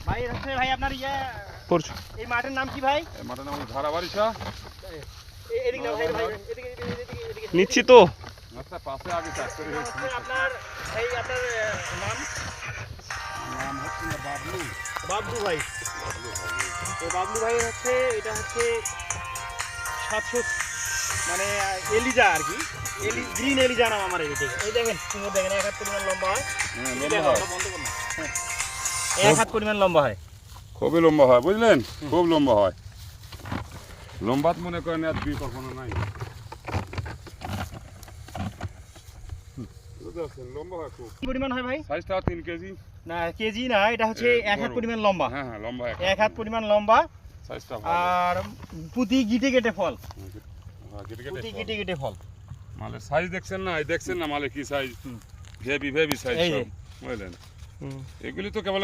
ভাই ভাই আপনার এই মাঠের নাম কি ভাই? মাঠের নাম ধারাবাড়িশা। এদিকে নাও ভাই, নিচ্ছি তো আচ্ছা পাশে আগে চাষ করে আপনার ভাই আপনার নাম নাম হচ্ছে বাবলু। বাবলু ভাই। তো বাবলু ভাই হচ্ছে এটা হচ্ছে 700 মানে এলিজা আর কি, গ্রিন এলিজা নাম আমার এই দেখেন। এই দেখেন সুন্দর দেখেন, এক হাত পরিমাণ লম্বা হয়। বন্ধ করুন, এক হাত পরিমাণ লম্বা হয়। খুবই লম্বা হয় বুঝলেন, খুব লম্বা হয়। লম্বাত মনে করেন আর দুই কখনো নাই, লম্বা হয় খুব। কি পরিমাণ হয় ভাই? সাইজটা 3 কেজি না কেজি না, এটা হচ্ছে এক হাত পরিমাণ লম্বা। হ্যাঁ হ্যাঁ লম্বা, এক হাত পরিমাণ লম্বা। সাইজটা আর প্রতি গিটে গিটে ফল, কেটে গিটে গিটে ফল। মালের সাইজ দেখছেন না, এই দেখছেন না মালের কি সাইজ, হেভি সাইজ এই যে। বুঝলেন। এগুলি তো কেবল